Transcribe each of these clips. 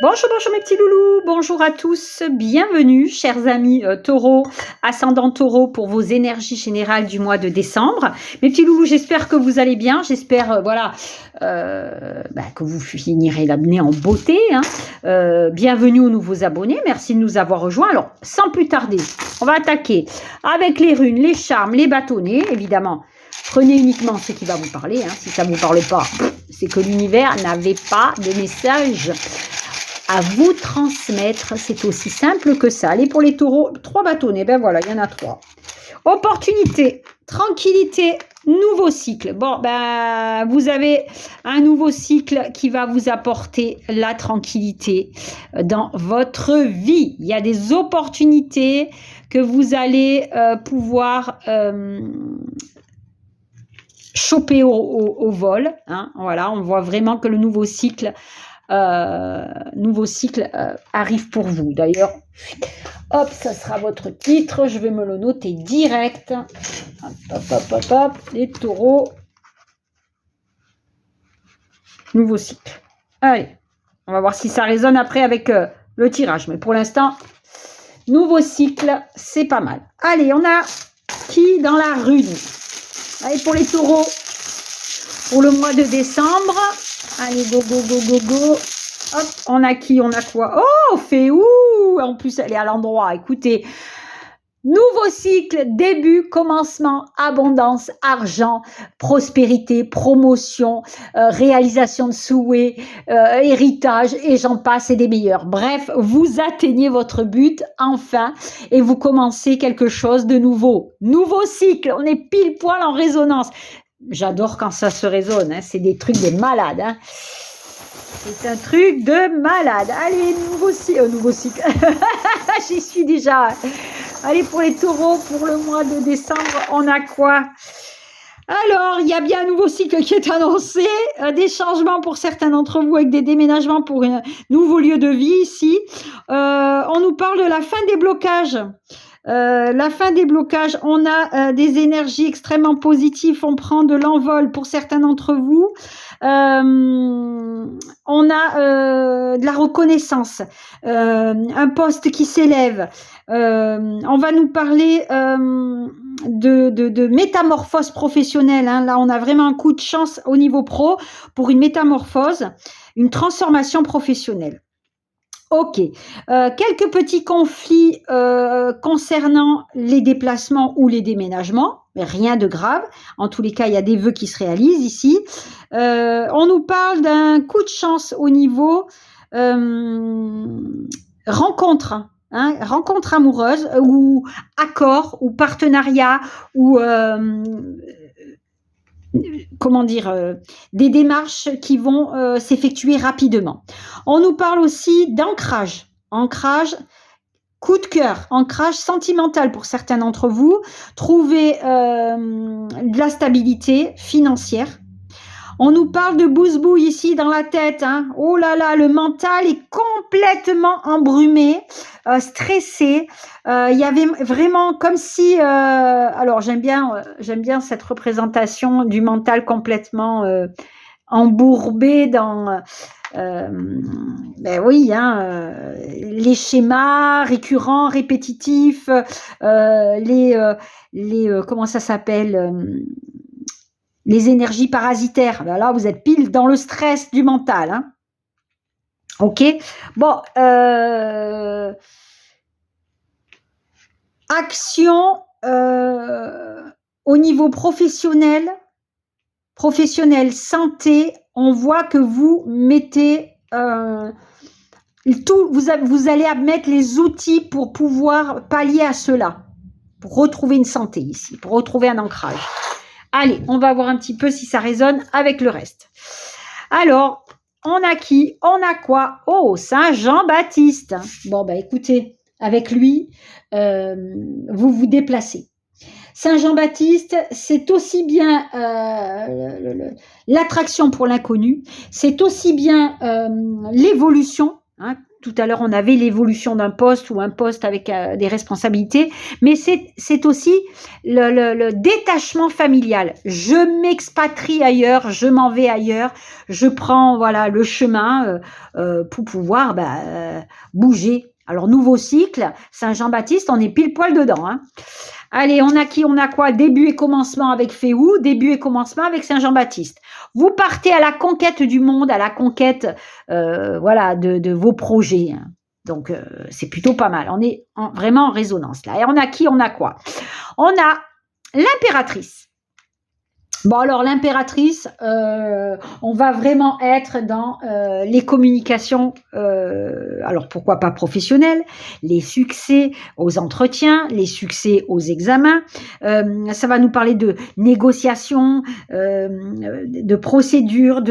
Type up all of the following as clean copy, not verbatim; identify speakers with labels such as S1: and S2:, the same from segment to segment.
S1: Bonjour, bonjour mes petits loulous, bonjour à tous, bienvenue chers amis taureaux, ascendant taureau pour vos énergies générales du mois de décembre. Mes petits loulous, j'espère que vous allez bien, j'espère que vous finirez l'année en beauté. Bienvenue aux nouveaux abonnés, merci de nous avoir rejoints. Alors sans plus tarder, on va attaquer avec les runes, les charmes, les bâtonnets, évidemment. Prenez uniquement ce qui va vous parler, si ça ne vous parle pas, c'est que l'univers n'avait pas de message à vous transmettre, c'est aussi simple que ça. Allez, pour les taureaux, 3 bâtonnets, ben voilà, il y en a 3. Opportunité, tranquillité, nouveau cycle. Bon, ben, vous avez un nouveau cycle qui va vous apporter la tranquillité dans votre vie. Il y a des opportunités que vous allez pouvoir choper au vol. Voilà, on voit vraiment que le nouveau cycle arrive pour vous. D'ailleurs, hop, ça sera votre titre. Je vais me le noter direct. Hop, les taureaux. Nouveau cycle. Allez, on va voir si ça résonne après avec le tirage. Mais pour l'instant, nouveau cycle, c'est pas mal. Allez, on a qui dans la rune? Allez, pour les taureaux, pour le mois de décembre. Allez, go, go, go, go, go. Hop, on a qui? On a quoi? Oh, Féou! En plus, elle est à l'endroit. Écoutez, nouveau cycle, début, commencement, abondance, argent, prospérité, promotion, réalisation de souhaits, héritage, et j'en passe, et des meilleurs. Bref, vous atteignez votre but, enfin, et vous commencez quelque chose de nouveau. Nouveau cycle, on est pile poil en résonance. J'adore quand ça se résonne, c'est des trucs de malade. C'est un truc de malade. Allez, nouveau cycle. J'y suis déjà. Allez, pour les taureaux, pour le mois de décembre, on a quoi? Alors, il y a bien un nouveau cycle qui est annoncé, des changements pour certains d'entre vous avec des déménagements pour un nouveau lieu de vie ici. On nous parle de la fin des blocages. La fin des blocages, on a des énergies extrêmement positives, on prend de l'envol pour certains d'entre vous. On a de la reconnaissance, un poste qui s'élève. On va nous parler de métamorphose professionnelle. Là, on a vraiment un coup de chance au niveau pro pour une métamorphose, une transformation professionnelle. Ok, quelques petits conflits concernant les déplacements ou les déménagements, mais rien de grave. En tous les cas, il y a des vœux qui se réalisent ici. On nous parle d'un coup de chance au niveau rencontre, rencontre amoureuse ou accord ou partenariat ou des démarches qui vont s'effectuer rapidement. On nous parle aussi d'ancrage, coup de cœur, ancrage sentimental pour certains d'entre vous, trouver de la stabilité financière. On nous parle de bousbouille ici dans la tête. Oh là là, le mental est complètement embrumé, stressé. Il y avait vraiment comme si... alors, j'aime bien cette représentation du mental complètement embourbé dans... les schémas récurrents, répétitifs, comment ça s'appelle les énergies parasitaires. Là, vous êtes pile dans le stress du mental. Ok. Bon. Action au niveau professionnel, santé. On voit que vous mettez tout. Vous allez mettre les outils pour pouvoir pallier à cela, pour retrouver une santé ici, pour retrouver un ancrage. Allez, on va voir un petit peu si ça résonne avec le reste. Alors, on a qui? On a quoi? Oh, Saint Jean-Baptiste. Bon, écoutez, avec lui, vous vous déplacez. Saint Jean-Baptiste, c'est aussi bien l'attraction pour l'inconnu, c'est aussi bien l'évolution Hein. Tout à l'heure, on avait l'évolution d'un poste ou un poste avec des responsabilités, mais c'est aussi le détachement familial. Je m'expatrie ailleurs, je m'en vais ailleurs, je prends voilà le chemin pour pouvoir bouger. Alors, nouveau cycle, Saint-Jean-Baptiste, on est pile poil dedans. Hein. Allez, on a qui? On a quoi? Début et commencement avec Féou, début et commencement avec Saint-Jean-Baptiste. Vous partez à la conquête du monde, à la conquête voilà, de vos projets. Hein. Donc, c'est plutôt pas mal. On est vraiment en résonance là. Et on a qui? On a quoi? On a l'impératrice. Bon, alors, l'impératrice, on va vraiment être dans les communications, alors pourquoi pas professionnelles, les succès aux entretiens, les succès aux examens. Ça va nous parler de négociations, de procédures,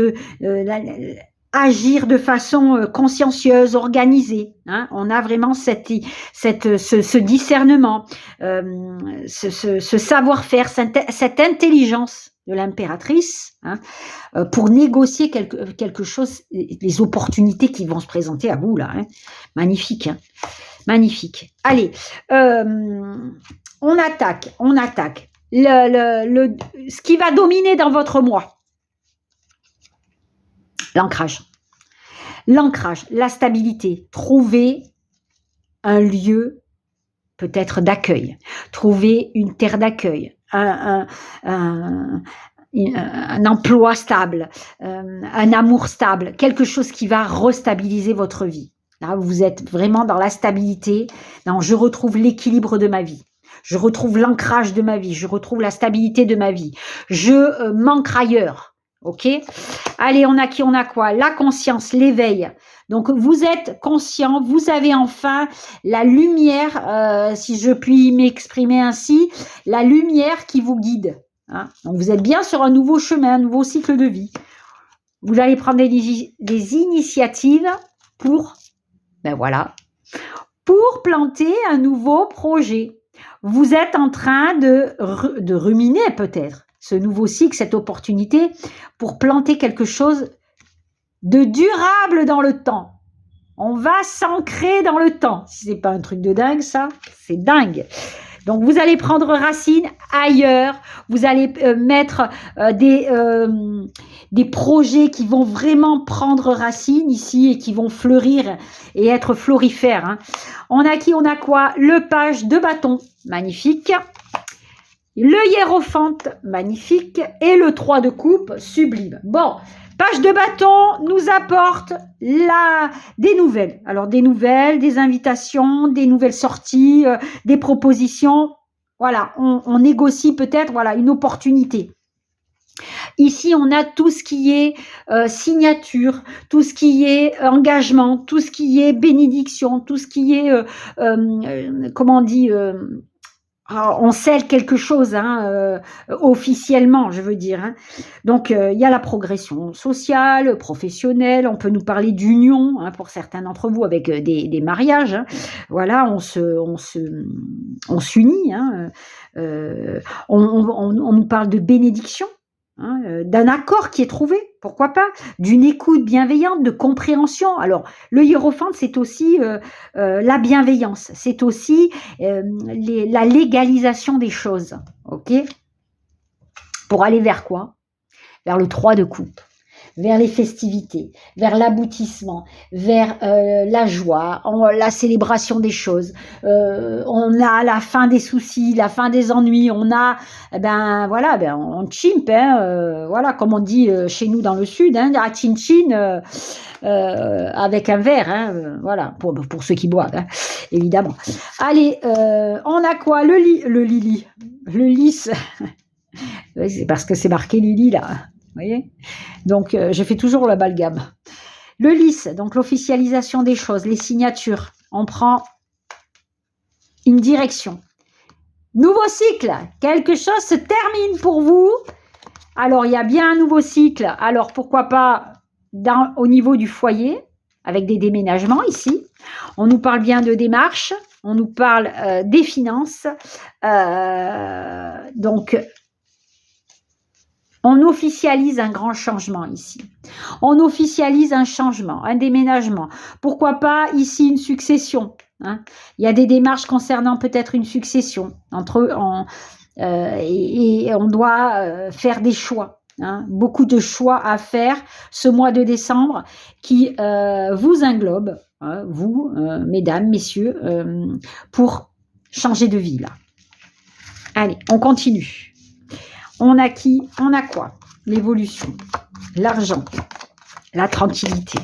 S1: agir de façon consciencieuse, organisée. Hein. On a vraiment ce discernement, ce savoir-faire, cette intelligence de l'impératrice, hein, pour négocier quelque chose, les opportunités qui vont se présenter à vous là. Hein. Magnifique, hein. Magnifique. Allez, on attaque. Ce qui va dominer dans votre moi. L'ancrage. L'ancrage, la stabilité. Trouver un lieu peut-être d'accueil. Trouver une terre d'accueil. Un emploi stable. Un amour stable. Quelque chose qui va restabiliser votre vie. Là, vous êtes vraiment dans la stabilité. Non, je retrouve l'équilibre de ma vie. Je retrouve l'ancrage de ma vie. Je retrouve la stabilité de ma vie. Je m'ancre ailleurs. Ok? Allez, on a qui? On a quoi? La conscience, l'éveil. Donc, vous êtes conscient, vous avez enfin la lumière, si je puis m'exprimer ainsi, la lumière qui vous guide. Hein. Donc, vous êtes bien sur un nouveau chemin, un nouveau cycle de vie. Vous allez prendre des initiatives pour, pour planter un nouveau projet. Vous êtes en train de ruminer peut-être ce nouveau cycle, cette opportunité pour planter quelque chose de durable dans le temps. On va s'ancrer dans le temps. Si c'est pas un truc de dingue, ça, c'est dingue. Donc, vous allez prendre racine ailleurs. Vous allez mettre des projets qui vont vraiment prendre racine ici et qui vont fleurir et être florifères. Hein. On a qui? On a quoi? Le page de bâton. Magnifique. Le hiérophante, magnifique, et le 3 de coupe, sublime. Bon, page de bâton nous apporte des nouvelles. Alors, des nouvelles, des invitations, des nouvelles sorties, des propositions. Voilà, on négocie peut-être voilà, une opportunité. Ici, on a tout ce qui est signature, tout ce qui est engagement, tout ce qui est bénédiction, tout ce qui est, comment on dit... Alors, on scelle quelque chose hein, officiellement, je veux dire. Hein. Donc, il y a la progression sociale, professionnelle. On peut nous parler d'union hein, pour certains d'entre vous avec des mariages. Hein. Voilà, on s'unit. Hein. On nous parle de bénédiction. Hein, d'un accord qui est trouvé, pourquoi pas, d'une écoute bienveillante, de compréhension. Alors, le hiérophante, c'est aussi la bienveillance, c'est aussi la légalisation des choses, ok? Pour aller vers quoi? Vers le 3 de coupe, vers les festivités, vers l'aboutissement, vers la joie, la célébration des choses. On a la fin des soucis, la fin des ennuis. On a, on chimpe, hein, voilà, comme on dit chez nous dans le sud, hein, la chin-chin avec un verre, hein, voilà, pour ceux qui boivent, hein, évidemment. Allez, on a quoi? Le lili, le lys. C'est parce que c'est marqué Lily là. Vous voyez? Donc, je fais toujours l'amalgame. Le lys, donc l'officialisation des choses, les signatures. On prend une direction. Nouveau cycle. Quelque chose se termine pour vous. Alors, il y a bien un nouveau cycle. Alors, pourquoi pas au niveau du foyer, avec des déménagements ici. On nous parle bien de démarches. On nous parle des finances. Donc, On officialise un grand changement ici. On officialise un changement, un déménagement. Pourquoi pas ici une succession, hein. Il y a des démarches concernant peut-être une succession. Et on doit faire des choix. Hein. Beaucoup de choix à faire ce mois de décembre qui vous englobe, hein, vous, mesdames, messieurs, pour changer de vie là. Allez, on continue. On a qui? On a quoi? L'évolution, l'argent, la tranquillité,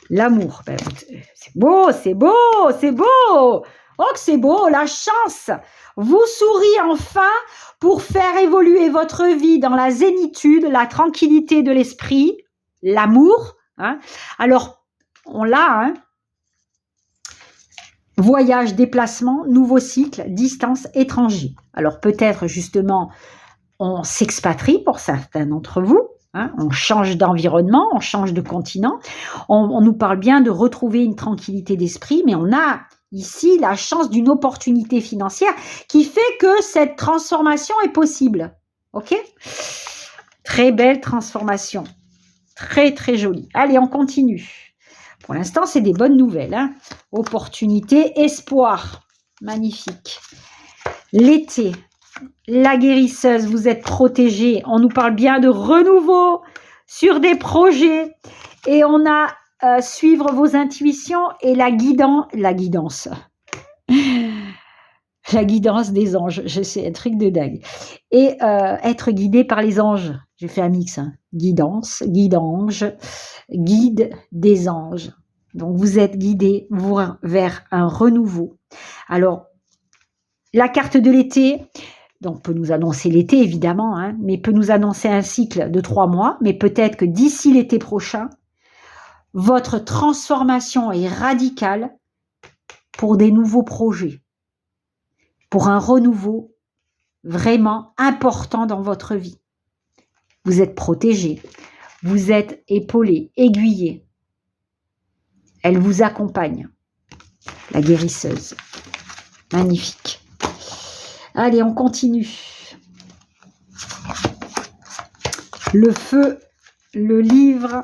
S1: l'amour. Ben, c'est beau, c'est beau, c'est beau. Oh, que c'est beau, la chance vous sourit enfin pour faire évoluer votre vie dans la zénitude, la tranquillité de l'esprit, l'amour. Hein. Alors, on l'a, hein. Voyage, déplacement, nouveau cycle, distance, étranger. Alors peut-être justement, on s'expatrie pour certains d'entre vous, hein, on change d'environnement, on change de continent, on nous parle bien de retrouver une tranquillité d'esprit, mais on a ici la chance d'une opportunité financière qui fait que cette transformation est possible. Ok? Très belle transformation, très très jolie. Allez, on continue. Pour l'instant, c'est des bonnes nouvelles. Hein. Opportunité, espoir. Magnifique. L'été, la guérisseuse, vous êtes protégée. On nous parle bien de renouveau sur des projets. Et on a suivre vos intuitions et la guidance. La guidance des anges. C'est un truc de dingue. Et être guidé par les anges. J'ai fait un mix. Hein. Guidance, guide-ange, guide des anges. Donc, vous êtes guidé vers un renouveau. Alors, la carte de l'été, donc peut nous annoncer l'été, évidemment, hein, mais peut nous annoncer un cycle de 3 mois, mais peut-être que d'ici l'été prochain, votre transformation est radicale pour des nouveaux projets, pour un renouveau vraiment important dans votre vie. Vous êtes protégé, vous êtes épaulé, aiguillé. Elle vous accompagne, la guérisseuse. Magnifique. Allez, on continue. Le feu, le livre,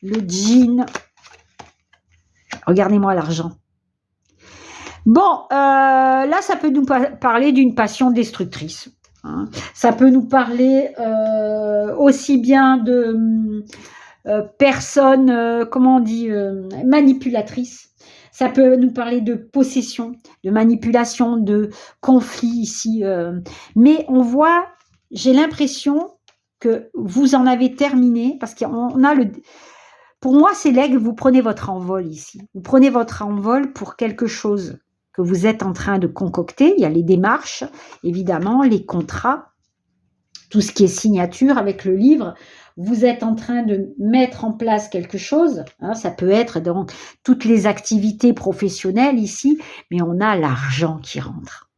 S1: le djinn. Regardez-moi l'argent. Bon, là, ça peut nous parler d'une passion destructrice. Hein. Ça peut nous parler aussi bien de personnes, comment on dit, manipulatrices. Ça peut nous parler de possession, de manipulation, de conflit ici. Mais on voit, j'ai l'impression que vous en avez terminé, parce qu'on a le... Pour moi, c'est l'aigle, vous prenez votre envol ici. Vous prenez votre envol pour quelque chose que vous êtes en train de concocter. Il y a les démarches, évidemment, les contrats, tout ce qui est signature avec le livre. Vous êtes en train de mettre en place quelque chose, hein, ça peut être donc toutes les activités professionnelles ici, mais on a l'argent qui rentre.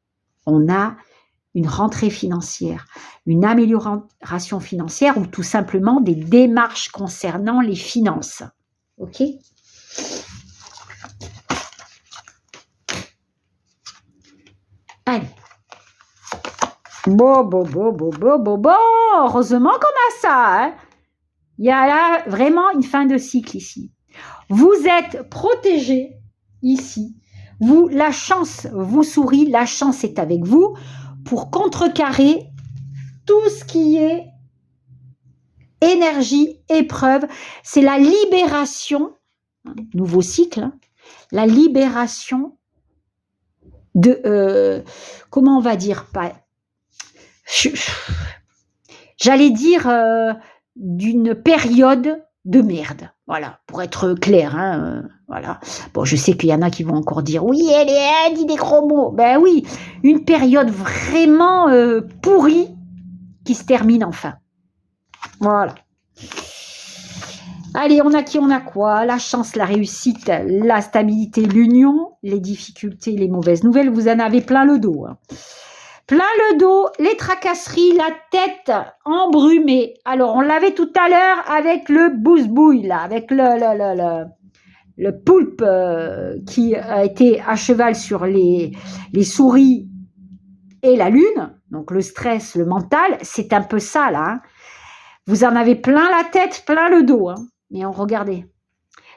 S1: On a une rentrée financière, une amélioration financière ou tout simplement des démarches concernant les finances. Ok ? Allez. Bon. Heureusement qu'on a ça, hein. Il y a là vraiment une fin de cycle ici. Vous êtes protégé ici. Vous, la chance vous sourit, la chance est avec vous pour contrecarrer tout ce qui est énergie, épreuve. C'est la libération, nouveau cycle, hein, la libération de, comment on va dire, pas, j'allais dire d'une période de merde, voilà, pour être clair, hein, voilà. Bon, je sais qu'il y en a qui vont encore dire, oui, elle dit des gros mots. Ben oui, une période vraiment pourrie qui se termine enfin. Voilà. Allez, on a qui, on a quoi? La chance, la réussite, la stabilité, l'union, les difficultés, les mauvaises nouvelles, vous en avez plein le dos, hein. Plein le dos, les tracasseries, la tête embrumée. Alors, on l'avait tout à l'heure avec le bousbouille, là, avec le poulpe qui a été à cheval sur les souris et la lune. Donc, le stress, le mental, c'est un peu ça, là. Hein. Vous en avez plein la tête, plein le dos. Hein. Mais regardez.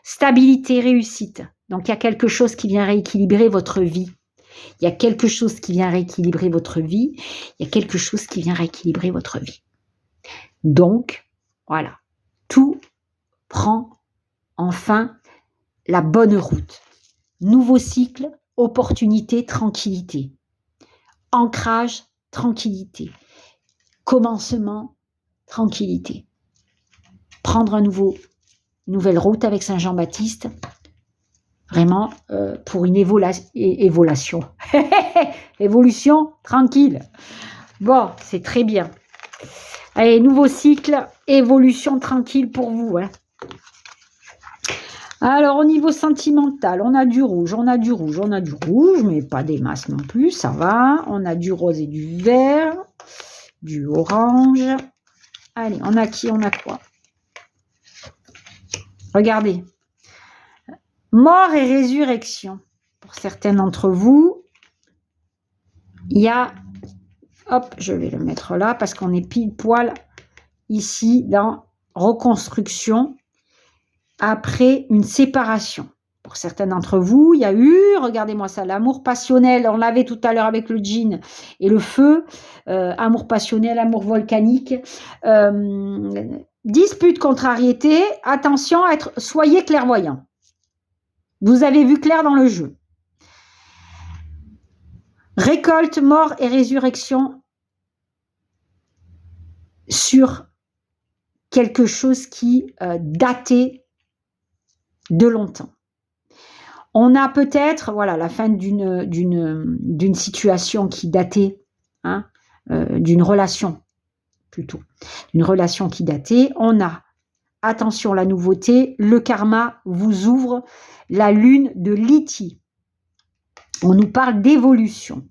S1: Stabilité, réussite. Donc, il y a quelque chose qui vient rééquilibrer votre vie. Il y a quelque chose qui vient rééquilibrer votre vie. Il y a quelque chose qui vient rééquilibrer votre vie. Donc, voilà. Tout prend enfin la bonne route. Nouveau cycle, opportunité, tranquillité. Ancrage, tranquillité. Commencement, tranquillité. Prendre une nouvelle route avec Saint-Jean-Baptiste, vraiment pour une évolution. Évolution tranquille. Bon, c'est très bien. Allez, nouveau cycle, évolution tranquille pour vous. Hein. Alors, au niveau sentimental, on a du rouge, mais pas des masses non plus, ça va. On a du rose et du vert, du orange. Allez, on a qui, on a quoi? Regardez. Mort et résurrection. Pour certains d'entre vous, il y a... Hop, je vais le mettre là parce qu'on est pile poil ici dans reconstruction après une séparation. Pour certains d'entre vous, il y a eu, regardez-moi ça, l'amour passionnel, on l'avait tout à l'heure avec le djinn et le feu, amour passionnel, amour volcanique, dispute, contrariété, attention, soyez clairvoyants. Vous avez vu clair dans le jeu. Récolte, mort et résurrection sur quelque chose qui datait de longtemps. On a peut-être, voilà, la fin d'une situation qui datait, hein, d'une relation plutôt, une relation qui datait. On a, attention, la nouveauté, le karma vous ouvre la lune de Liti. On nous parle d'évolution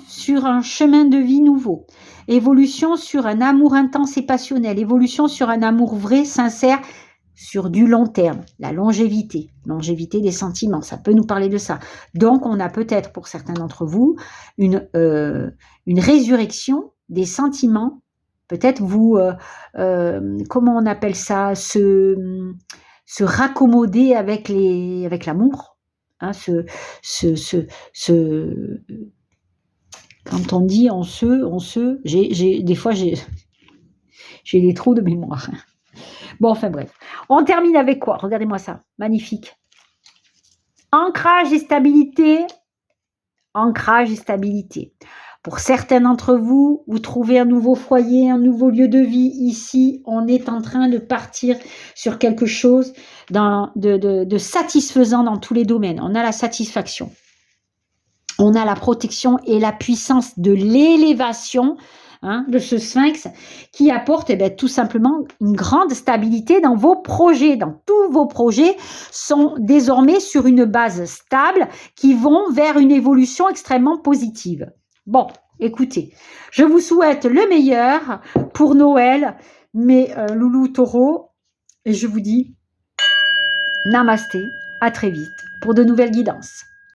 S1: sur un chemin de vie nouveau, évolution sur un amour intense et passionnel, évolution sur un amour vrai, sincère, sur du long terme, la longévité des sentiments, ça peut nous parler de ça. Donc, on a peut-être, pour certains d'entre vous, une résurrection des sentiments, peut-être vous, comment on appelle ça, se raccommoder avec l'amour. Hein, quand on dit des fois j'ai des trous de mémoire. Bon, enfin bref. On termine avec quoi? Regardez-moi ça. Magnifique. Ancrage et stabilité. Ancrage et stabilité. Pour certains d'entre vous, vous trouvez un nouveau foyer, un nouveau lieu de vie. Ici, on est en train de partir sur quelque chose de satisfaisant dans tous les domaines. On a la satisfaction. On a la protection et la puissance de l'élévation, hein, de ce sphinx qui apporte tout simplement une grande stabilité dans vos projets. Dans tous vos projets sont désormais sur une base stable qui vont vers une évolution extrêmement positive. Bon, écoutez, je vous souhaite le meilleur pour Noël, mes loulous taureaux, et je vous dis namasté, à très vite pour de nouvelles guidances.